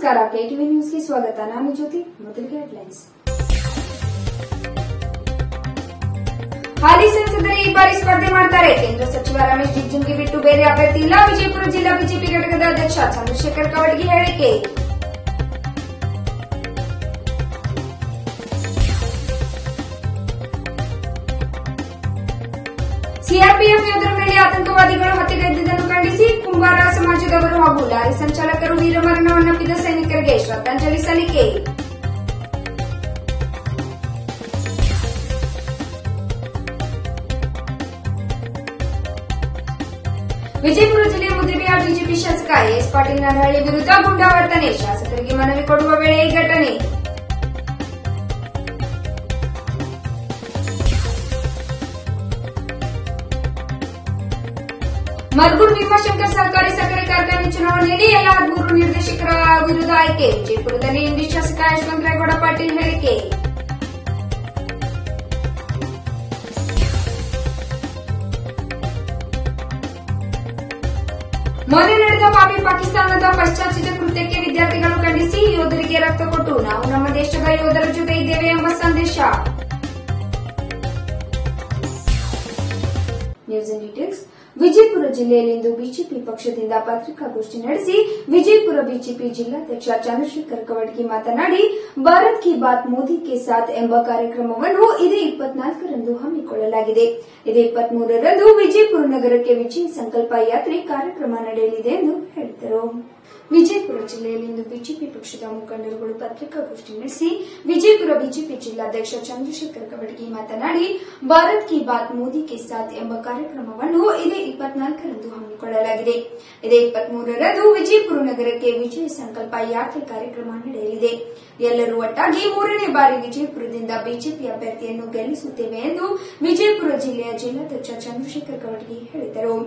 ನಮಸ್ಕಾರ, ಕೆಟಿವಿ ನ್ಯೂಸ್ಗೆ ಸ್ವಾಗತ. ನಾನು ಜ್ಯೋತಿ. ಮೊದಲಿಗೆ ಹೆಡ್ಲೈನ್ಸ್. ಹಾಲಿ ಸಂಸದರೇ ಈ ಬಾರಿ ಸ್ಪರ್ಧೆ ಮಾಡ್ತಾರೆ. ಕೇಂದ್ರ ಸಚಿವ ರಮೇಶ್ ಜಿಗಜಿಣಗಿ ಬಿಟ್ಟು ಬೇರೆ ಅಭ್ಯರ್ಥಿ ಇಲ್ಲ. ವಿಜಯಪುರ ಜಿಲ್ಲಾ ಬಿಜೆಪಿ ಘಟಕದ ಅಧ್ಯಕ್ಷ ಚಂದ್ರಶೇಖರ್ ಕವಟಗಿ ಹೇಳಿಕೆ. ಸಿಆರ್ಪಿಎಫ್ ಯೋಧರ ಮೇಲೆ ಆತಂಕವಾದಿಗಳು ಹತ್ಯೆಗೈದಿದ್ದನ್ನು ಖಂಡಿಸಿ ಕುಂಬಾರ ಸಮಾಜದವರು ಹಾಗೂ ಲಾರಿ ಸಂಚಾಲಕರು ವೀರಮರಣವನ್ನಪ್ಪಿದ ಸೈನಿಕರಿಗೆ ಶ್ರದ್ಧಾಂಜಲಿ ಸಲ್ಲಿಕೆ. ವಿಜಯಪುರ ಜಿಲ್ಲೆಯ ಮುದ್ದೇಬಿಹಾಳ್ ಬಿಜೆಪಿ ಶಾಸಕ ಎಸ್ ಪಾಟೀಲ್ ನರಹಳ್ಳಿ ವಿರುದ್ಧ ಗುಂಡಾವರ್ತನೆ. ಶಾಸಕರಿಗೆ ಮನವಿ ಕೊಡುವ ವೇಳೆ ಈ ಘಟನೆ. ಮರಗೂರು ಭೀಮಾಶಂಕರ್ ಸಹಕಾರಿ ಸಕ್ಕರೆ ಕಾರ್ಖಾನೆ ಚುನಾವಣೆಯಲ್ಲಿ ಎಲ್ಲ 13 ನಿರ್ದೇಶಕರ ವಿರುದ್ಧ ಆಯ್ಕೆ. ವಿಜಯಪುರದಲ್ಲಿ ಇಂಡಿ ಶಾಸಕ ಯಶವಂತರಾಯಗೌಡ ಪಾಟೀಲ್ ಹೇಳಿಕೆ. ಮೊನ್ನೆ ನಡೆದ ಪಾಪಿ ಪಾಕಿಸ್ತಾನದ ಪಶ್ಚಾತ್ಚಿತ ಕೃತ್ಯಕ್ಕೆ ವಿದ್ಯಾರ್ಥಿಗಳು ಖಂಡಿಸಿ ಯೋಧರಿಗೆ ರಕ್ತ ಕೊಟ್ಟು ನಾವು ನಮ್ಮ ದೇಶದ ಯೋಧರ ಜೊತೆ ಇದ್ದೇವೆ ಎಂಬ ಸಂದೇಶ. News in details. ವಿಜಯಪುರ ಜಿಲ್ಲೆಯಲ್ಲಿಂದು ಬಿಜೆಪಿ ಪಕ್ಷದಿಂದ ಪತ್ರಿಕಾಗೋಷ್ಠಿ ನಡೆಸಿ ವಿಜಯಪುರ ಬಿಜೆಪಿ ಜಿಲ್ಲಾಧ್ಯಕ್ಷ ಚಂದ್ರಶೇಖರ್ ಕವಟಗಿ ಮಾತನಾಡಿ, ಭಾರತ್ ಕಿ ಬಾತ್ ಮೋದಿ ಕೆ ಸಾಥ್ ಎಂಬ ಕಾರ್ಯಕ್ರಮವನ್ನು ಇದೇ 24ರಂದು ಹಮ್ಮಿಕೊಳ್ಳಲಾಗಿದೆ. ಇದೇ 23ರಂದು ವಿಜಯಪುರ ನಗರಕ್ಕೆ ವಿಜಯ ಸಂಕಲ್ಪ ಯಾತ್ರೆ ಕಾರ್ಯಕ್ರಮ ನಡೆಯಲಿದೆ ಎಂದು ಹೇಳಿದರು. ವಿಜಯಪುರ ಜಿಲ್ಲೆಯಲ್ಲಿಂದು ಬಿಜೆಪಿ ಪಕ್ಷದ ಮುಖಂಡರುಗಳು ಪತ್ರಿಕಾಗೋಷ್ಠಿ ನಡೆಸಿ ವಿಜಯಪುರ ಬಿಜೆಪಿ ಜಿಲ್ಲಾಧ್ಯಕ್ಷ ಚಂದ್ರಶೇಖರ್ ಕವಟಗಿ ಮಾತನಾಡಿ, ಭಾರತ್ ಕಿ ಬಾತ್ ಮೋದಿ ಕೆ ಸಾಥ್ ಎಂಬ ಕಾರ್ಯಕ್ರಮವನ್ನು ಇದೇ 24ರಂದು ಹಮ್ಮಿಕೊಳ್ಳಲಾಗಿದೆ. ಇದೇ 23ರಂದು ವಿಜಯಪುರ ನಗರಕ್ಕೆ ವಿಜಯ ಸಂಕಲ್ಪ ಯಾತ್ರೆ ಕಾರ್ಯಕ್ರಮ ನಡೆಯಲಿದೆ. ಎಲ್ಲರೂ ಒಟ್ಟಾಗಿ 3ನೇ ಬಾರಿ ವಿಜಯಪುರದಿಂದ ಬಿಜೆಪಿ ಅಭ್ಯರ್ಥಿಯನ್ನು ಗೆಲ್ಲಿಸುತ್ತೇವೆ ಎಂದು ವಿಜಯಪುರ ಜಿಲ್ಲೆಯ ಜಿಲ್ಲಾಧ್ಯಕ್ಷ ಚಂದ್ರಶೇಖರ್ ಕವಟಗಿ ಹೇಳಿದರು.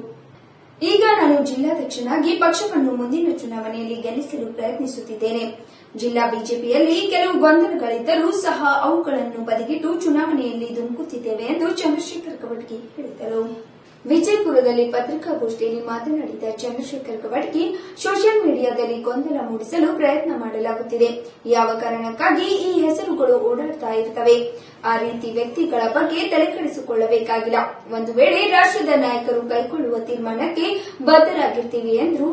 ಈಗ ನಾನು ಜಿಲ್ಲಾಧ್ಯಕ್ಷನಾಗಿ ಪಕ್ಷವನ್ನು ಮುಂದಿನ ಚುನಾವಣೆಯಲ್ಲಿ ಗೆಲ್ಲಿಸಲು ಪ್ರಯತ್ನಿಸುತ್ತಿದ್ದೇನೆ. ಜಿಲ್ಲಾ ಬಿಜೆಪಿಯಲ್ಲಿ ಕೆಲವು ಗೊಂದಲಗಳಿದ್ದರೂ ಸಹ ಅವುಗಳನ್ನು ಬದಿಗಿಟ್ಟು ಚುನಾವಣೆಯಲ್ಲಿ ಧುಮುಕುತ್ತಿದ್ದೇವೆ ಎಂದು ಚಂದ್ರಶೇಖರ್ ಕವಟಗಿ ಹೇಳಿದರು. ವಿಜಯಪುರದಲ್ಲಿ ಪತ್ರಿಕಾಗೋಷ್ಠಿಯಲ್ಲಿ ಮಾತನಾಡಿದ ಚಂದ್ರಶೇಖರ್ ಕವಟಗಿ, ಸೋಷಿಯಲ್ ಮೀಡಿಯಾದಲ್ಲಿ ಗೊಂದಲ ಮೂಡಿಸಲು ಪ್ರಯತ್ನ ಮಾಡಲಾಗುತ್ತಿದೆ. ಯಾವ ಕಾರಣಕ್ಕಾಗಿ ಈ ಹೆಸರುಗಳು ಓಡಾಡ್ತಾ ಇರ್ತವೆ. ಆ ರೀತಿ ವ್ಯಕ್ತಿಗಳ ಬಗ್ಗೆ ತಲೆಕೆಡಿಸಿಕೊಳ್ಳಬೇಕಾಗಿಲ್ಲ. ಒಂದು ವೇಳೆ ರಾಷ್ಟ್ರದ ನಾಯಕರು ಕೈಗೊಳ್ಳುವ ತೀರ್ಮಾನಕ್ಕೆ ಬದ್ಧರಾಗಿರ್ತೀವಿ ಎಂದರು.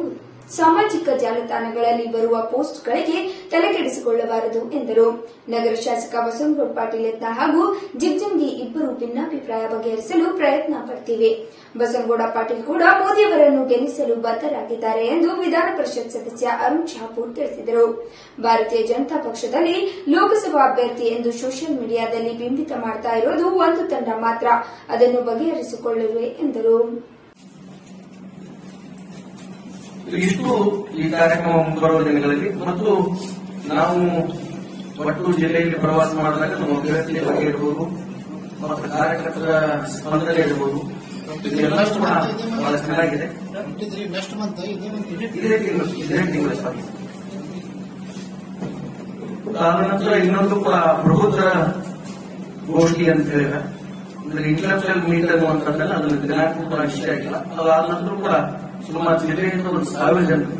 ಸಾಮಾಜಿಕ ಜಾಲತಾಣಗಳಲ್ಲಿ ಬರುವ ಪೋಸ್ಟ್ಗಳಿಗೆ ತಲೆಕೆಡಿಸಿಕೊಳ್ಳಬಾರದು ಎಂದರು. ನಗರ ಶಾಸಕ ಬಸವನಗೌಡ ಪಾಟೀಲ್ ಯತ್ನಾಳ್ ಹಾಗೂ ಜಿಗಜಿಣಗಿ ಇಬ್ಬರು ಭಿನ್ನಾಭಿಪ್ರಾಯ ಬಗೆಹರಿಸಲು ಪ್ರಯತ್ನ ಪಡ್ತೀವಿ. ಬಸವನಗೌಡ ಪಾಟೀಲ್ ಕೂಡ ಮೋದಿಯವರನ್ನು ಗೆಲ್ಲಿಸಲು ಬದ್ಧರಾಗಿದ್ದಾರೆ ಎಂದು ವಿಧಾನ ಪರಿಷತ್ ಸದಸ್ಯ ಅರುಣ್ ಶಹಾಪುರ್ ತಿಳಿಸಿದರು. ಭಾರತೀಯ ಜನತಾ ಪಕ್ಷದಲ್ಲಿ ಲೋಕಸಭಾ ಅಭ್ಯರ್ಥಿ ಎಂದು ಸೋಷಿಯಲ್ ಮೀಡಿಯಾದಲ್ಲಿ ಬಿಂಬಿತ ಮಾಡ್ತಾ ಇರೋದು ಒಂದು ತಂಡ ಮಾತ್ರ. ಅದನ್ನು ಬಗೆಹರಿಸಿಕೊಳ್ಳುವೆ ಎಂದರು. ಇಷ್ಟು ಈ ಕಾರ್ಯಕ್ರಮ ಬರುವ ದಿನಗಳಲ್ಲಿ ಮತ್ತು ನಾವು ಒಟ್ಟು ಜಿಲ್ಲೆಯಲ್ಲಿ ಪ್ರವಾಸ ಮಾಡಿದಾಗ ನಮ್ಮ ಅಭ್ಯರ್ಥಿಯ ಬಗ್ಗೆ ಇರಬಹುದು ಮತ್ತು ಕಾರ್ಯಕರ್ತರ ಸ್ಪಂದನೆ ಇರಬಹುದು, ಇದೆಲ್ಲಷ್ಟು ಕೂಡ ಬಹಳ ಚೆನ್ನಾಗಿದೆ. ಇದೇ ತಿಂಗಳ ಅದ ನಂತರ ಇನ್ನೊಂದು ಕೂಡ ಪ್ರಬುದ್ಧರ ಗೋಷ್ಠಿ ಅಂತ ಹೇಳಿದ್ರೆ ಅಂದ್ರೆ ಇಂಟಲೆಕ್ಚುಯಲ್ ಮೀಟ್ ಅನ್ನುವಂಥದ್ದನ್ನ ಅದನ್ನು ದಿನಾಂಕ ಕೂಡ ನಿಶ್ಚಯ ಆಗಿಲ್ಲ. ಅದಾದ ನಂತರ ಕೂಡ ಸುಮಾರು ಜಿಲ್ಲೆಯಿಂದ 1,000 ಜನರು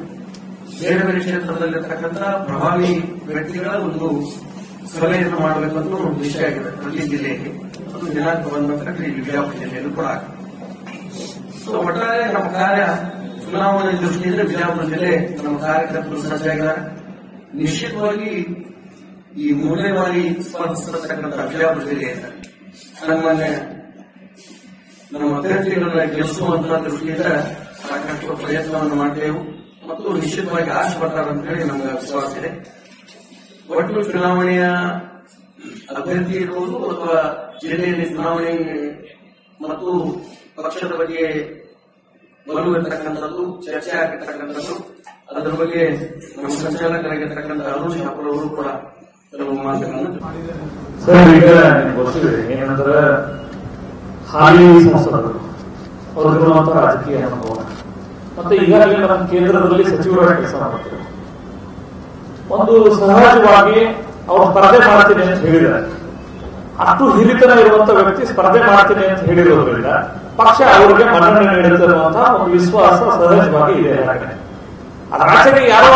ಬೇರೆ ಬೇರೆ ಕ್ಷೇತ್ರದಲ್ಲಿರ್ತಕ್ಕಂಥ ಪ್ರಭಾವಿ ವ್ಯಕ್ತಿಗಳ ಒಂದು ಸಭೆಯನ್ನು ಮಾಡಬೇಕಂತ ನಿಶ್ಚಯ ಆಗಿದೆ ಪ್ರತಿ ಜಿಲ್ಲೆಯಲ್ಲಿ. ಅದು ದಿನಾಂಕ ಬಂದ ನಂತರ ವಿಜಯಪುರ ಜಿಲ್ಲೆಯಲ್ಲೂ ಕೂಡ ಆಗಿದೆ. ಒಟ್ಟಾರೆ ನಮ್ಮ ಕಾರ್ಯ ಚುನಾವಣೆ ದೃಷ್ಟಿಯಿಂದ ವಿಜಯಪುರ ಜಿಲ್ಲೆ ನಮ್ಮ ಕಾರ್ಯಕರ್ತರು ಸಜ್ಜಾಗಿದ್ದಾರೆ. ನಿಶ್ಚಿತವಾಗಿ ಈ 3ನೇ ಬಾರಿ ಸ್ಪರ್ಧಿಸತಕ್ಕಂಥ ವಿಜಯಪುರ ಜಿಲ್ಲೆಯಿಂದ ಸಾಮಾನ್ಯ ನಮ್ಮ ಅಭ್ಯರ್ಥಿಗಳನ್ನ ಗೆಲ್ಲಿಸುವಂತಹ ದೃಷ್ಟಿಯಿಂದ ಸಾಕಷ್ಟು ಪ್ರಯತ್ನವನ್ನು ಮಾಡಿದೆವು ಮತ್ತು ನಿಶ್ಚಿತವಾಗಿ ಆಶೆ ಬರ್ತಾರೆ ಅಂತ ಹೇಳಿ ನಮಗೆ ವಿಶ್ವಾಸ ಇದೆ. ಒಟ್ಟು ಚುನಾವಣೆಯ ಅಭ್ಯರ್ಥಿ ಇರುವುದು ಅಥವಾ ಜಿಲ್ಲೆಯಲ್ಲಿ ಚುನಾವಣೆ ಮತ್ತು ಪಕ್ಷದ ಬಗ್ಗೆ ಬರುವಿರ್ತಕ್ಕಂಥದ್ದು ಚರ್ಚೆ ಆಗಿರ್ತಕ್ಕಂಥದ್ದು, ಅದರ ಬಗ್ಗೆ ನಮ್ಮ ಸಂಚಾಲಕರಾಗಿರ್ತಕ್ಕಂಥ ಅರುಣ್ ಶಹಾಪುರ್ ಅವರು ಕೂಡ ಕೆಲವು ಮಾತುಗಳನ್ನು ಸರ್. ಈಗ ಗೊತ್ತಿದೆ ಏನಂದ್ರೆ ಹಾಲಿ ಸಂಸದರು ಅವ್ರಿಗಿರುವಂತಹ ರಾಜಕೀಯ ಅನುಭವ ಮತ್ತೆ ಈಗಾಗಲೇ ನಮ್ಮ ಕೇಂದ್ರದಲ್ಲಿ ಸಚಿವರಾಗಿ ಕೆಲಸ ಮಾಡ್ತಾರೆ. ಒಂದು ಸಹಜವಾಗಿ ಅವರು ಸ್ಪರ್ಧೆ ಮಾಡ್ತೀನಿ ಅಂತ ಹೇಳಿದ್ದಾರೆ. ಅಷ್ಟು ಹಿರಿತನ ಇರುವಂತಹ ವ್ಯಕ್ತಿ ಸ್ಪರ್ಧೆ ಮಾಡ್ತೀನಿ ಅಂತ ಹೇಳಿರೋದ್ರಿಂದ ಪಕ್ಷ ಅವರಿಗೆ ಮನ್ನಣೆ ನೀಡುತ್ತಿರುವಂತಹ ಒಂದು ವಿಶ್ವಾಸ ಸಹಜವಾಗಿ ಇದೆ. ಆಚೆಗೆ ಯಾರೋ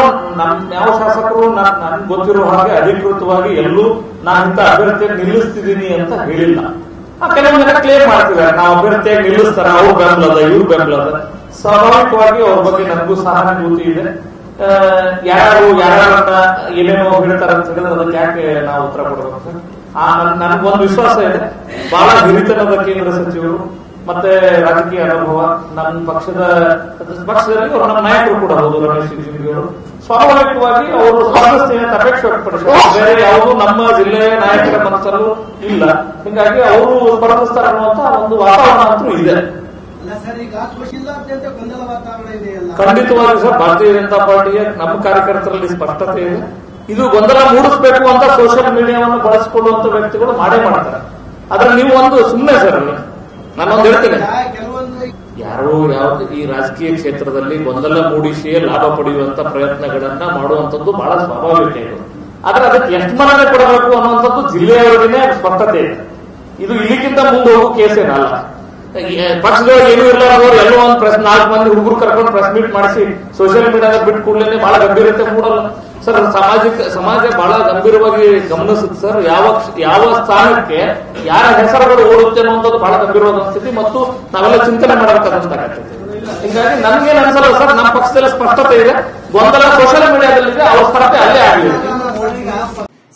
ಯಾವ ಶಾಸಕರು ನನ್ಗೆ ಗೊತ್ತಿರೋ ಹಾಗೆ ಅಧಿಕೃತವಾಗಿ ಎಲ್ಲೂ ನಾನು ಇಂಥ ಅಭ್ಯರ್ಥಿಯನ್ನು ನಿಲ್ಲಿಸ್ತಿದ್ದೀನಿ ಅಂತ ಹೇಳಿಲ್ಲ. ಕೆಲವೊಂದೆಲ್ಲ ಕ್ಲೇಮ್ ಮಾಡ್ತಿದ್ದಾರೆ, ನಾವು ಅಭ್ಯರ್ಥಿಯಾಗಿ ನಿಲ್ಲಿಸ್ತಾರ, ಅವ್ರು ಬೆಂಬಲದ ಇವ್ರು ಬೆಂಬಲದ. ಸ್ವಾಭಾವಿಕವಾಗಿ ಅವ್ರ ಬಗ್ಗೆ ನನಗೂ ಸಹಾನುಭೂತಿ ಇದೆ. ಯಾರನ್ನ ಏನೇನೋ ಹೇಳ್ತಾರ ಅಂತ ಹೇಳಿದ್ರೆ ಅದಕ್ಕೆ ಯಾಕೆ ನಾವು ಉತ್ತರ ಕೊಡಬೇಕು? ನನಗೊಂದು ವಿಶ್ವಾಸ ಇದೆ, ಬಹಳ ಹಿರಿತನದ ಕೇಂದ್ರ ಸಚಿವರು ಮತ್ತೆ ರಾಜಕೀಯ ಅನುಭವ ನನ್ನ ಪಕ್ಷದಲ್ಲಿ ಅವರು ನಮ್ಮ ನಾಯಕರು ಕೂಡ ಹೌದು. ರಮೇಶ್ ಜಿಗಜಿಣಗಿ ಸ್ವಾಭಾವಿಕವಾಗಿ ಅವರು ಸ್ಪರ್ಧಿಸ್ತೀನಿ ಅಪೇಕ್ಷೆ ವ್ಯಕ್ತಪಡಿಸಿದ್ದಾರೆ. ಬೇರೆ ಯಾವುದೂ ನಮ್ಮ ಜಿಲ್ಲೆಯ ನಾಯಕರ ಮನಸ್ಸಲ್ಲೂ ಇಲ್ಲ. ಹೀಗಾಗಿ ಅವರು ಸ್ಪರ್ಧಿಸ್ತಾರೆ ಅನ್ನುವಂತ ಒಂದು ವಾತಾವರಣ ಅಂತೂ ಇದೆ. ಖಂಡಿತವಾಗಿ ಸರ್, ಭಾರತೀಯ ಜನತಾ ಪಾರ್ಟಿಯ ನಮ್ಮ ಕಾರ್ಯಕರ್ತರಲ್ಲಿ ಸ್ಪಷ್ಟತೆ ಇದೆ. ಇದು ಗೊಂದಲ ಮೂಡಿಸಬೇಕು ಅಂತ ಸೋಷಿಯಲ್ ಮೀಡಿಯಾವನ್ನು ಬಳಸಿಕೊಳ್ಳುವಂತ ವ್ಯಕ್ತಿಗಳು ಮಾಡೇ ಮಾಡ್ತಾರೆ. ಆದ್ರೆ ನೀವು ಒಂದು ಸುಮ್ಮನೆ ಸರ್, ನಾನೊಂದು ಹೇಳ್ತೇನೆ, ಯಾರೋ ಯಾವ್ದು ಈ ರಾಜಕೀಯ ಕ್ಷೇತ್ರದಲ್ಲಿ ಗೊಂದಲ ಮೂಡಿಸಿ ಲಾಭ ಪಡೆಯುವಂತ ಪ್ರಯತ್ನಗಳನ್ನ ಮಾಡುವಂತದ್ದು ಬಹಳ ಸ್ವಾಭಾವಿಕ ಇದೆ. ಆದ್ರೆ ಅದಕ್ಕೆ ಎಷ್ಟು ಮನ್ನಣೆ ಕೊಡಬೇಕು ಅನ್ನುವಂಥದ್ದು ಜಿಲ್ಲೆಯವರಿಗೇ ಸ್ಪಷ್ಟತೆ ಇದೆ. ಇದು ಇಲ್ಲಿಗಿಂತ ಮುಂದೆ ಹೋಗೋ ಕೇಸೇನಲ್ಲ. ಪಕ್ಷದೊಳಗೆ ಏನೂ ಇರಲಾರದವರು ಎಲ್ಲೋ ಒಂದು 4 ಮಂದಿ ಹುಡುಗರು ಕರ್ಕೊಂಡು ಪ್ರೆಸ್ ಮೀಟ್ ಮಾಡಿಸಿ ಸೋಷಿಯಲ್ ಮೀಡಿಯಾದ ಬಿಟ್ಟು ಕೂಡಲೇ ಬಹಳ ಗಂಭೀರತೆ ಮೂಡಲ್ಲ ಸರ್. ಸಮಾಜ ಬಹಳ ಗಂಭೀರವಾಗಿ ಗಮನಿಸುತ್ತೆ ಸರ್. ಯಾವ ಸ್ಥಾನಕ್ಕೆ ಯಾರ ಹೆಸರುಗಳು ಓಡುತ್ತೆ ಅನ್ನುವಂಥದ್ದು ಬಹಳ ಗಂಭೀರವಾದ ಸ್ಥಿತಿ ಮತ್ತು ನಾವೆಲ್ಲ ಚಿಂತನೆ ಮಾಡಬೇಕಾದಂತಾಗತ್ತೆ. ಹೀಗಾಗಿ ನನ್ಗೇನು ಅನ್ಸಲ್ಲ ಸರ್, ನಮ್ಮ ಪಕ್ಷದಲ್ಲಿ ಸ್ಪಷ್ಟತೆ ಇದೆ. ಗೊಂದಲ ಸೋಷಿಯಲ್ ಮೀಡಿಯಾದಲ್ಲಿದೆ, ಅವ್ರ ಸ್ಪರ್ಧೆ ಅಲ್ಲೇ ಆಗಲಿ.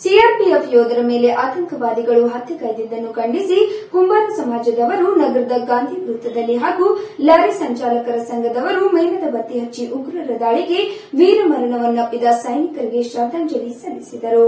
ಸಿಆರ್ಪಿಎಫ್ ಯೋಧರ ಮೇಲೆ ಆತಂಕವಾದಿಗಳು ಹತ್ಯೆಗೈದಿದ್ದನ್ನು ಖಂಡಿಸಿ ಕುಂಬಾರ ಸಮಾಜದವರು ನಗರದ ಗಾಂಧಿ ವೃತ್ತದಲ್ಲಿ ಹಾಗೂ ಲಾರಿ ಸಂಚಾಲಕರ ಸಂಘದವರು ಮೇಣದ ಬತ್ತಿ ಹಚ್ಚಿ ಉಗ್ರರ ದಾಳಿಗೆ ವೀರಮರಣವನ್ನಪ್ಪಿದ ಸೈನಿಕರಿಗೆ ಶ್ರದ್ಧಾಂಜಲಿ ಸಲ್ಲಿಸಿದರು.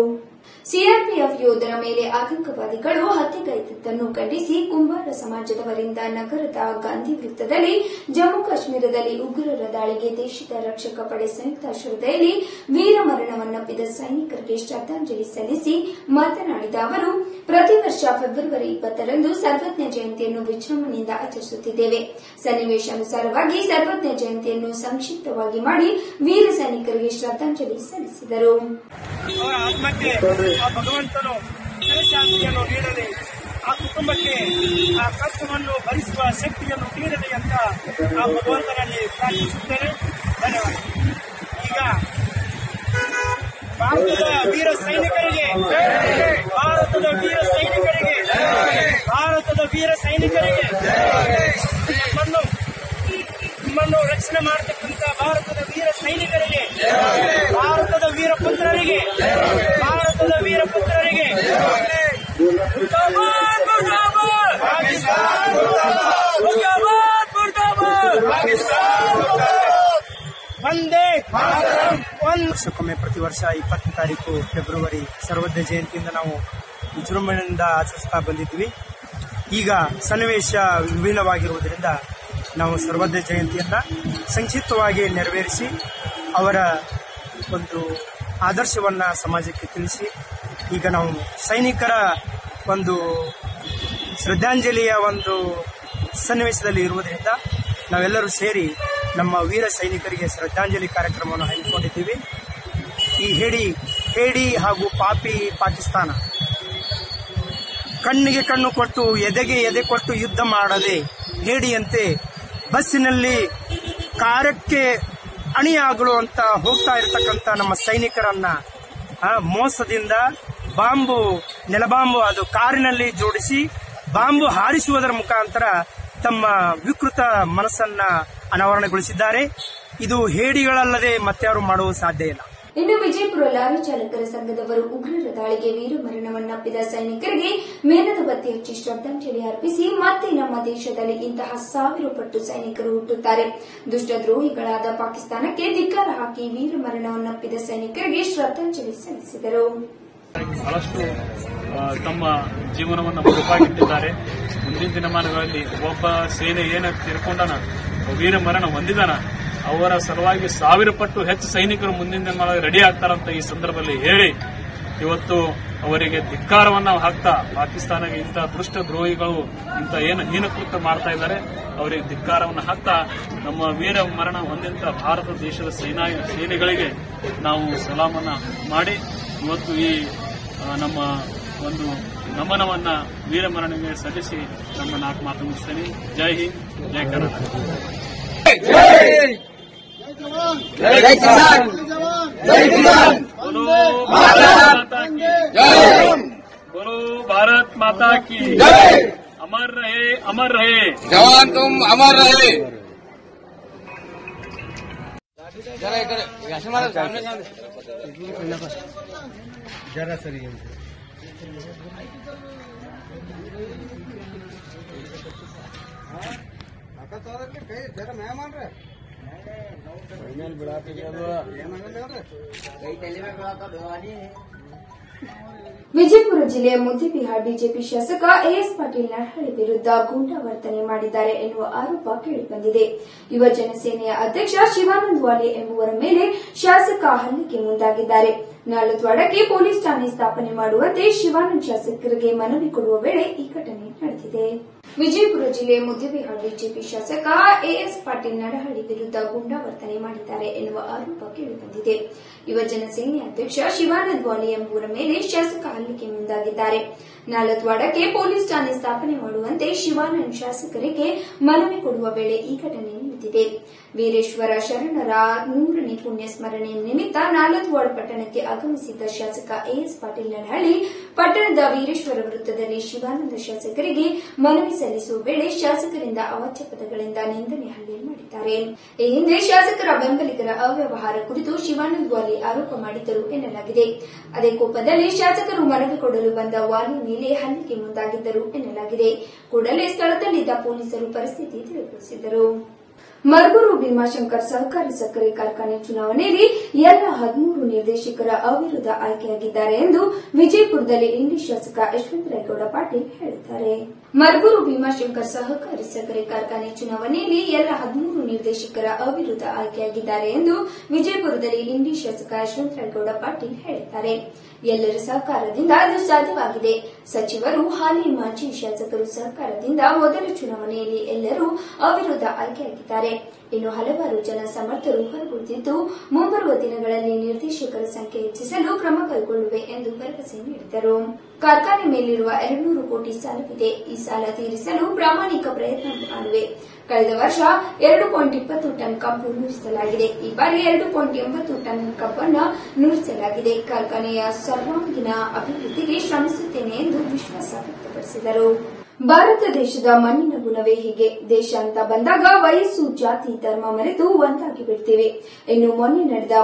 ಸಿಆರ್ಪಿಎಫ್ ಯೋಧರ ಮೇಲೆ ಆತಂಕವಾದಿಗಳು ಹತ್ಯೆಗೈದಿದ್ದನ್ನು ಖಂಡಿಸಿ ಕುಂಬಾರ ಸಮಾಜದವರಿಂದ ನಗರದ ಗಾಂಧಿ ವೃತ್ತದಲ್ಲಿ ಜಮ್ಮು ಕಾಶ್ಮೀರದಲ್ಲಿ ಉಗ್ರರ ದಾಳಿಗೆ ದೇಶದ ರಕ್ಷಕ ಪಡೆ ಸಂಯುಕ್ತಾಶ್ರಯದಲ್ಲಿ ವೀರಮರಣವನ್ನಪ್ಪಿದ ಸೈನಿಕರಿಗೆ ಶ್ರದ್ಧಾಂಜಲಿ ಸಲ್ಲಿಸಿ ಮಾತನಾಡಿದ ಅವರು, ಪ್ರತಿ ವರ್ಷ ಫೆಬ್ರವರಿ 20ರಂದು ಸರ್ವಜ್ಞ ಜಯಂತಿಯನ್ನು ವಿಜೃಂಭಣೆಯಿಂದ ಆಚರಿಸುತ್ತಿದ್ದೇವೆ. ಸನ್ನಿವೇಶಾನುಸಾರವಾಗಿ ಸರ್ವಜ್ಞ ಜಯಂತಿಯನ್ನು ಸಂಕ್ಷಿಪ್ತವಾಗಿ ಮಾಡಿ ವೀರ ಸೈನಿಕರಿಗೆ ಶ್ರದ್ಧಾಂಜಲಿ ಸಲ್ಲಿಸಿದರು. ಆ ಭಗವಂತನು ಶಾಂತಿಯನ್ನು ನೀಡಲಿ, ಆ ಕುಟುಂಬಕ್ಕೆ ಆ ಕಷ್ಟವನ್ನು ಭರಿಸುವ ಶಕ್ತಿಯನ್ನು ನೀಡಲಿ ಅಂತ ಆ ಭಗವಂತನಲ್ಲಿ ಪ್ರಾರ್ಥಿಸುತ್ತೇನೆ. ಧನ್ಯವಾದ. ಈಗ ಭಾರತದ ವೀರ ಸೈನಿಕರಿಗೆ ನಿಮ್ಮನ್ನು ರಕ್ಷಣೆ ಮಾಡತಕ್ಕಂಥ ಭಾರತದ ವೀರ ಸೈನಿಕರಿಗೆ, ಭಾರತದ ವೀರ ಪುತ್ರರಿಗೆ ವರ್ಷಕ್ಕೊಮ್ಮೆ ಪ್ರತಿ ವರ್ಷ 20ನೇ ತಾರೀಕು ಫೆಬ್ರವರಿ ಸರ್ವಜ್ಞ ಜಯಂತಿಯಿಂದ ನಾವು ವಿಜೃಂಭಣೆಯಿಂದ ಆಚರಿಸ್ತಾ ಬಂದಿದ್ವಿ. ಈಗ ಸನ್ನಿವೇಶ ವಿಭಿನ್ನವಾಗಿರುವುದರಿಂದ ನಾವು ಸರ್ವಜ್ಞ ಜಯಂತಿಯನ್ನ ಸಂಕ್ಷಿಪ್ತವಾಗಿ ನೆರವೇರಿಸಿ ಅವರ ಒಂದು ಆದರ್ಶವನ್ನ ಸಮಾಜಕ್ಕೆ ತಿಳಿಸಿ ಈಗ ನಾವು ಸೈನಿಕರ ಒಂದು ಶ್ರದ್ಧಾಂಜಲಿಯ ಒಂದು ಸನ್ನಿವೇಶದಲ್ಲಿ ಇರುವುದರಿಂದ ನಾವೆಲ್ಲರೂ ಸೇರಿ ನಮ್ಮ ವೀರ ಸೈನಿಕರಿಗೆ ಶ್ರದ್ಧಾಂಜಲಿ ಕಾರ್ಯಕ್ರಮವನ್ನು ಹಮ್ಮಿಕೊಂಡಿದ್ದೀವಿ. ಈ ಹೇಡಿ ಹಾಗೂ ಪಾಪಿ ಪಾಕಿಸ್ತಾನ ಕಣ್ಣಿಗೆ ಕಣ್ಣು ಕೊಟ್ಟು ಎದೆಗೆ ಎದೆ ಕೊಟ್ಟು ಯುದ್ಧ ಮಾಡದೆ ಹೇಡಿಯಂತೆ ಬಸ್ಸಿನಲ್ಲಿ ಕಾರ್ಯಕ್ಕೆ ಅಣಿಯಾಗಲು ಅಂತ ಹೋಗ್ತಾ ಇರತಕ್ಕಂತ ನಮ್ಮ ಸೈನಿಕರನ್ನ ಮೋಸದಿಂದ ನೆಲಬಾಂಬು ಅದು ಕಾರಿನಲ್ಲಿ ಜೋಡಿಸಿ ಬಾಂಬು ಹಾರಿಸುವುದರ ಮುಖಾಂತರ ತಮ್ಮ ವಿಕೃತ ಮನಸ್ಸನ್ನ ಅನಾವರಣಗೊಳಿಸಿದ್ದಾರೆ. ಇದು ಹೇಡಿಗಳಲ್ಲದೆ ಮತ್ತಾರು ಮಾಡುವ ಸಾಧ್ಯ ಇಲ್ಲ. ಇನ್ನು ವಿಜಯಪುರ ಲಾರಿ ಚಾಲಕರ ಸಂಘದವರು ಉಗ್ರರ ದಾಳಿಗೆ ವೀರಮರಣವನ್ನಪ್ಪಿದ ಸೈನಿಕರಿಗೆ ಮೇಣದ ಬತ್ತಿ ಹಚ್ಚಿ ಶ್ರದ್ಧಾಂಜಲಿ ಅರ್ಪಿಸಿ ಮತ್ತೆ ನಮ್ಮ ದೇಶದಲ್ಲಿ ಇಂತಹ 1000 ಪಟ್ಟು ಸೈನಿಕರು ಹುಟ್ಟುತ್ತಾರೆ. ದುಷ್ಟದ್ರೋಹಿಗಳಾದ ಪಾಕಿಸ್ತಾನಕ್ಕೆ ಧಿಕ್ಕಾರ ಹಾಕಿ ವೀರಮರಣವನ್ನಪ್ಪಿದ ಸೈನಿಕರಿಗೆ ಶ್ರದ್ಧಾಂಜಲಿ ಸಲ್ಲಿಸಿದರು. ಬಹಳಷ್ಟು ತಮ್ಮ ಜೀವನವನ್ನು ಮುಡುಪಾಗಿಟ್ಟಿದ್ದಾರೆ. ಮುಂದಿನ ದಿನಮಾನಗಳಲ್ಲಿ ಒಬ್ಬ ಸೇನೆ ಏನ ತೀರ್ಕೊಂಡನ, ವೀರಮರಣ ಹೊಂದಿದಾನ, ಅವರ ಸಲುವಾಗಿ 1000 ಪಟ್ಟು ಹೆಚ್ಚು ಸೈನಿಕರು ಮುಂದಿನ ದಿನಮಾನಗಳಲ್ಲಿ ರೆಡಿ ಆಗ್ತಾರಂತ ಈ ಸಂದರ್ಭದಲ್ಲಿ ಹೇಳಿ ಇವತ್ತು ಅವರಿಗೆ ಧಿಕ್ಕಾರವನ್ನ ಹಾಕ್ತಾ ಪಾಕಿಸ್ತಾನಕ್ಕೆ ಇಂಥ ದುಷ್ಟ ದ್ರೋಹಿಗಳು ಇಂಥ ಏನು ಹೀನಕೃತ್ಯ ಮಾಡ್ತಾ ಇದ್ದಾರೆ ಅವರಿಗೆ ಧಿಕ್ಕಾರವನ್ನು ಹಾಕ್ತಾ ನಮ್ಮ ವೀರ ಮರಣ ಹೊಂದಿದಂತ ಭಾರತ ದೇಶದ ಸೇನೆಗಳಿಗೆ ನಾವು ಸಲಾಮನ್ನ ಮಾಡಿ ಇವತ್ತು ಈ ನಮ್ಮ ಒಂದು ನಮನವನ್ನ ವೀರಮರಣಿಗೆ ಸಲ್ಲಿಸಿ ನಮ್ಮ 4 ಮಾತು ಮುಗಿಸ್ತೇನೆ. ಜೈ ಹಿಂದ್, ಜೈ ಕರ್ನಾಟಕ. बोलो भारत माता की अमर रहे जवान तुम अमर रहे। जरा इकडे जरा सरी जरा मेहमान रहे ವಿಜಯಪುರ ಜಿಲ್ಲೆಯ ಮುದ್ದೇಬಿಹಾಳ್ ಬಿಜೆಪಿ ಶಾಸಕ ಎಎಸ್ ಪಾಟೀಲ್ ನಡಹಳ್ಳಿ ವಿರುದ್ಧ ಗೂಂಡಾ ವರ್ತನೆ ಮಾಡಿದ್ದಾರೆ ಎನ್ನುವ ಆರೋಪ ಕೇಳಿಬಂದಿದೆ. ಯುವ ಜನಸೇನೆಯ ಅಧ್ಯಕ್ಷ ಶಿವಾನಂದ ವಾಲಿ ಎಂಬುವರ ಮೇಲೆ ಶಾಸಕ ಹಲ್ಲೆಗೆ ಮುಂದಾಗಿದ್ದಾರೆ. ನಾಲತ್ವಾಡಕ್ಕೆ ಪೊಲೀಸ್ ಠಾಣೆ ಸ್ಥಾಪನೆ ಮಾಡುವಂತೆ ಶಿವಾನಂದ್ ಶಾಸಕರಿಗೆ ಮನವಿ ಕೊಡುವ ವೇಳೆ ಈ ಘಟನೆ ನಡೆದಿದೆ. ವಿಜಯಪುರ ಜಿಲ್ಲೆ ಮುದ್ದೇಬಿಹಾಳ್ ಬಿಜೆಪಿ ಶಾಸಕ ಎಎಸ್ ಪಾಟೀಲ್ ನಡಹಳ್ಳಿ ವಿರುದ್ಧ ಗೂಂಡಾ ವರ್ತನೆ ಮಾಡಿದ್ದಾರೆ ಎನ್ನುವ ಆರೋಪ ಕೇಳಿಬಂದಿದೆ. ಯುವ ಜನಸೇನೆ ಅಧ್ಯಕ್ಷ ಶಿವಾನಂದ್ ವಾಲಿ ಎಂಬುವರ ಮೇಲೆ ಶಾಸಕ ಹಲ್ಲೆಗೆ ಮುಂದಾಗಿದ್ದಾರೆ. ನಾಲತ್ವಾಡಕ್ಕೆ ಪೊಲೀಸ್ ಠಾಣೆ ಸ್ಥಾಪನೆ ಮಾಡುವಂತೆ ಶಿವಾನಂದ್ ಶಾಸಕರಿಗೆ ಮನವಿ ಕೊಡುವ ವೇಳೆ ಈ ಘಟನೆ ನಡೆದಿದೆ. ವೀರೇಶ್ವರ ಶರಣರ 100ನೇ ಪುಣ್ಯ ಸ್ಮರಣೆ ನಿಮಿತ್ತ ನಾಲತ್ವಾಡ ಪಟ್ಟಣಕ್ಕೆ ಆಗಮಿಸಿದ್ದ ಶಾಸಕ ಎಎಸ್ ಪಾಟೀಲ್ ನಡಹಳ್ಳಿ ಪಟ್ಟಣದ ವೀರೇಶ್ವರ ವೃತ್ತದಲ್ಲಿ ಶಿವಾನಂದ ಶಾಸಕರಿಗೆ ಮನವಿ ಸಲ್ಲಿಸುವ ವೇಳೆ ಶಾಸಕರಿಂದ ಅವಾಚ್ಯ ಪದಗಳಿಂದ ನಿಂದನೆ ಹಲ್ಲೆ ಮಾಡಿದ್ದಾರೆ. ಈ ಹಿಂದೆ ಶಾಸಕರ ಬೆಂಬಲಿಗರ ಅವ್ಯವಹಾರ ಕುರಿತು ಶಿವಾನಂದ ವಾಲಿ ಆರೋಪ ಮಾಡಿದ್ದರು ಎನ್ನಲಾಗಿದೆ. ಅದೇ ಕೋಪದಲ್ಲಿ ಶಾಸಕರು ಮನವಿ ಕೊಡಲು ಬಂದ ವಾಲಿ ಮೇಲೆ ಹಲ್ಲೆಗೆ ಮುಂದಾಗಿದ್ದರು ಎನ್ನಲಾಗಿದೆ. ಕೂಡಲೇ ಸ್ಥಳದಲ್ಲಿದ್ದ ಪೊಲೀಸರು ಪರಿಸ್ಥಿತಿ ತಿಳಿಗೊಳಿಸಿದರು. ಮರಗೂರು ಭೀಮಾಶಂಕರ್ ಸಹಕಾರಿ ಸಕ್ಕರೆ ಕಾರ್ಖಾನೆ ಚುನಾವಣೆಯಲ್ಲಿ ಎಲ್ಲ 13 ನಿರ್ದೇಶಕರ ಅವಿರೋಧ ಆಯ್ಕೆಯಾಗಿದ್ದಾರೆ ಎಂದು ವಿಜಯಪುರದಲ್ಲಿ ಇಂಡಿ ಶಾಸಕ ಯಶವಂತರಾಯಗೌಡ ಪಾಟೀಲ್ ಹೇಳಿದ್ದಾರೆ. ಮರಗೂರು ಭೀಮಾಶಂಕರ್ ಸಹಕಾರಿ ಸಕ್ಕರೆ ಕಾರ್ಖಾನೆ ಚುನಾವಣೆಯಲ್ಲಿ ಎಲ್ಲ 13 ನಿರ್ದೇಶಕರ ಅವಿರೋಧ ಆಯ್ಕೆಯಾಗಿದ್ದಾರೆ ಎಂದು ವಿಜಯಪುರದಲ್ಲಿ ಇಂಡಿ ಶಾಸಕ ಯಶವಂತರಾಯಗೌಡ ಪಾಟೀಲ್ ಹೇಳಿದ್ದಾರೆ. ಎಲ್ಲರ ಸಹಕಾರದಿಂದ ಅದು ಸಾಧ್ಯವಾಗಿದೆ. ಸಚಿವರು, ಹಾಲಿ ಮಾಜಿ ಶಾಸಕರು ಸಹಕಾರದಿಂದ ಮೊದಲ ಚುನಾವಣೆಯಲ್ಲಿ ಎಲ್ಲರೂ ಅವಿರೋಧ ಆಯ್ಕೆಯಾಗಿದ್ದಾರೆ. ಇನ್ನು ಹಲವಾರು ಜನ ಸಮರ್ಥರು ಹೊರಗುಳಿದಿದ್ದು ಮುಂಬರುವ ದಿನಗಳಲ್ಲಿ ನಿರ್ದೇಶಕರ ಸಂಖ್ಯೆ ಹೆಚ್ಚಿಸಲು ಕ್ರಮ ಕೈಗೊಳ್ಳುವೆ ಎಂದು ಭರವಸೆ ನೀಡಿದರು. ಕಾರ್ಖಾನೆ ಮೇಲಿರುವ 200 ಕೋಟಿ ಸಾಲವಿದೆ. ಈ ಸಾಲ ತೀರಿಸಲು ಪ್ರಾಮಾಣಿಕ ಪ್ರಯತ್ನ ಮಾಡುವೆ. ಕಳೆದ ವರ್ಷ 2.20 ಟನ್ ಕಬ್ಬು ನುರಿಸಲಾಗಿದೆ. ಈ ಬಾರಿ 2.80 ಟನ್ ಕಬ್ಬನ್ನು ನುರಿಸಲಾಗಿದೆ. ಕಾರ್ಖಾನೆಯ ಸರ್ವಾಂಗೀಣ ಅಭಿವೃದ್ಧಿಗೆ ಶ್ರಮಿಸುತ್ತೇನೆ ಎಂದು ವಿಶ್ವಾಸ ವ್ಯಕ್ತಪಡಿಸಿದರು. ಭಾರತ ದೇಶದ ಮಣ್ಣಿನ ಗುಣವೇ ಹೀಗೆ. ದೇಶ ಅಂತ ಬಂದಾಗ ವಯಸ್ಸು, ಜಾತಿ, ಧರ್ಮ ಮರೆತು ಒಂದಾಗಿ ಬಿಡ್ತೀವಿ. ಇನ್ನು ಮೊನ್ನೆ ನಡೆದ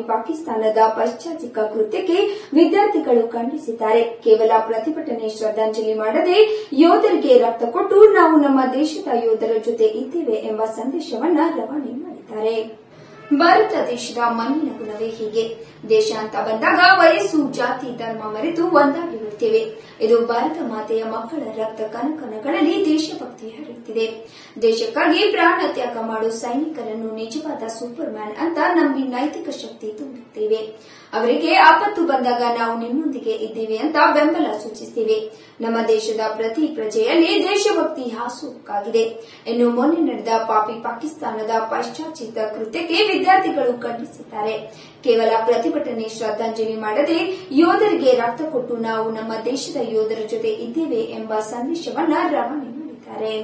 ಪಾಕಿಸ್ತಾನದ ಪೈಶಾಚಿಕ ಕೃತ್ಯಕ್ಕೆ ವಿದ್ಯಾರ್ಥಿಗಳು ಖಂಡಿಸಿದ್ದಾರೆ. ಕೇವಲ ಪ್ರತಿಭಟನೆ, ಶ್ರದ್ಧಾಂಜಲಿ ಮಾಡದೆ ಯೋಧರಿಗೆ ರಕ್ತ ಕೊಟ್ಟು ನಾವು ನಮ್ಮ ದೇಶದ ಯೋಧರ ಜೊತೆ ಇದ್ದೇವೆ ಎಂಬ ಸಂದೇಶವನ್ನ ರವಾನೆ ಮಾಡಿದ್ದಾರೆ. ಭಾರತ ದೇಶದ ಮಣ್ಣಿನ ಗುಣವೇ ಹೀಗೆ. ದೇಶ ಅಂತ ಬಂದಾಗ ವಯಸ್ಸು, ಜಾತಿ, ಧರ್ಮ ಮರೆತು ಒಂದಾಗಿ ಬಿಡ್ತೇವೆ. ಇದು ಭಾರತ ಮಾತೆಯ ಮಕ್ಕಳ ರಕ್ತ ಕಣಕಣಗಳಲ್ಲಿ ದೇಶಭಕ್ತಿ ಹರಿಯುತ್ತಿದೆ. ದೇಶಕ್ಕಾಗಿ ಪ್ರಾಣ ತ್ಯಾಗ ಮಾಡೋ ಸೈನಿಕರನ್ನು ನಿಜವಾದ ಸೂಪರ್ ಮ್ಯಾನ್ ಅಂತ ನಂಬಿ ನೈತಿಕ ಶಕ್ತಿ ತುಂಬುತ್ತೇವೆ. ಅವರಿಗೆ ಆಪತ್ತು ಬಂದಾಗ ನಾವು ನಿಮ್ಮೊಂದಿಗೆ ಇದ್ದೇವೆ ಅಂತ ಬೆಂಬಲ ಸೂಚಿಸುತ್ತೇವೆ. ನಮ್ಮ ದೇಶದ ಪ್ರತಿ ಪ್ರಜೆಯಲ್ಲಿ ದೇಶಭಕ್ತಿ ಹಾಸುಹೊಕ್ಕಾಗಿದೆ. ಇನ್ನು ಮೊನ್ನೆ ನಡೆದ ಪಾಕಿಸ್ತಾನದ ಪೈಶಾಚಿಕ ಕೃತ್ಯಕ್ಕೆ ವಿದ್ಯಾರ್ಥಿಗಳು ಖಂಡಿಸಿದ್ದಾರೆ. ಕೇವಲ ಪ್ರತಿಭಟನೆ, ಶ್ರದ್ಧಾಂಜಲಿ ಮಾಡದೆ ಯೋಧರಿಗೆ ರಕ್ತ ಕೊಟ್ಟು ನಾವು ನಮ್ಮ ದೇಶದ ಯೋಧರ ಜೊತೆ ಇದ್ದೇವೆ ಎಂಬ ಸಂದೇಶವನ್ನ ರವಾನೆ ಮಾಡಿದ್ದಾರೆ.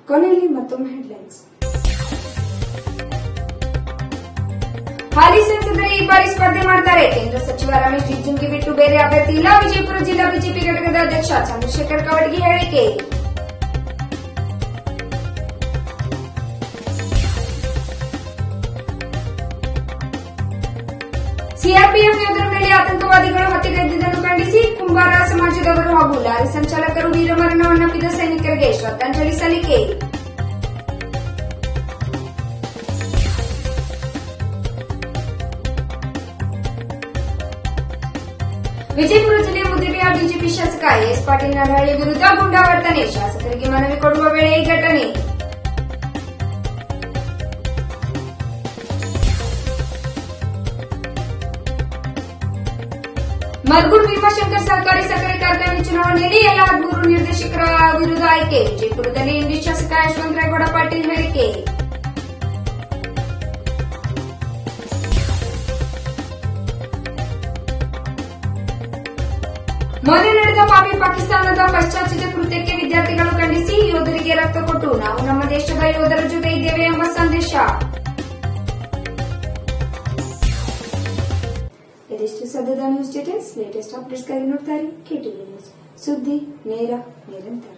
ಕೊನೆಯಲ್ಲಿ ಮತ್ತೊಮ್ಮೆ ಹೆಡ್ಲೈನ್ಸ್. ಹಾಲಿ ಸಂಸದರೇ ಈ ಬಾರಿ ಸ್ಪರ್ಧೆ ಮಾಡ್ತಾರೆ. ಕೇಂದ್ರ ಸಚಿವ ರಮೇಶ್ ಜಿಗಜಿಣಗಿ ಬಿಟ್ಟು ಬೇರೆ ಅಭ್ಯರ್ಥಿ ಇಲ್ಲ. ವಿಜಯಪುರ ಜಿಲ್ಲಾ ಬಿಜೆಪಿ ಘಟಕದ ಅಧ್ಯಕ್ಷ ಚಂದ್ರಶೇಖರ್ ಕವಟಗಿ ಹೇಳಿಕೆ. ಸಿಆರ್ಪಿಎಫ್ ಯೋಧರ ಮೇಲೆ ಆತಂಕವಾದಿಗಳು ಹತ್ಯೆಗೈದಿದ್ದನ್ನು ಖಂಡಿಸಿ ಕುಂಬಾರ ಸಮಾಜದವರು ಹಾಗೂ ಲಾರಿ ಸಂಚಾಲಕರು ವೀರಮರಣವನ್ನಪ್ಪಿದ ಸೈನಿಕರಿಗೆ ಶ್ರದ್ಧಾಂಜಲಿ ಸಲ್ಲಿಕೆ. ವಿಜಯಪುರ ಜಿಲ್ಲೆ ಮುದ್ದೇಬಿಹಾಳ ಬಿಜೆಪಿ ಶಾಸಕ ಎಸ್ ಪಾಟೀಲ್ ನಡಹಳ್ಳಿ ವಿರುದ್ಧ ಗೂಂಡಾ ವರ್ತನೆ. ಶಾಸಕರಿಗೆ ಮನವಿ ಕೊಡುವ ವೇಳೆ ಈ ಘಟನೆ. ಮರಗೂಡು ಭೀಮಾಶಂಕರ್ ಸಹಕಾರಿ ಸಕ್ಕರೆ ಕಾರ್ಖಾನೆ ಚುನಾವಣೆಯಲ್ಲಿ ಎಲ್ಲ 13 ನಿರ್ದೇಶಕರ ವಿರುದ್ಧ ಆಯ್ಕೆ. ವಿಜಯಪುರದಲ್ಲಿ ಇಂಡಿ ಶಾಸಕ ಯಶವಂತರಾಯಗೌಡ ಪಾಟೀಲ್ ಹೇಳಿಕೆ. ಮೊನ್ನೆ ನಡೆದ ಪಾಪಿ ಪಾಕಿಸ್ತಾನದ ಪಶ್ಚಾತ್ಯದ ಕೃತ್ಯಕ್ಕೆ ವಿದ್ಯಾರ್ಥಿಗಳು ಖಂಡಿಸಿ ಯೋಧರಿಗೆ ರಕ್ತ ಕೊಟ್ಟು ನಾವು ನಮ್ಮ ದೇಶದ ಯೋಧರ ಜೊತೆ ಇದ್ದೇವೆ ಎಂಬ ಸಂದೇಶ. ಇದಿಷ್ಟು ಸದ್ಯದ ನ್ಯೂಸ್ ಡೀಟೇಲ್ಸ್. ಲೇಟೆಸ್ಟ್ ಅಪ್ಡೇಟ್ಸ್ಗಾಗಿ ನೋಡ್ತಾರೆ KTV ನ್ಯೂಸ್. ಸುದ್ದಿ ನೇರ ನಿರಂತರ.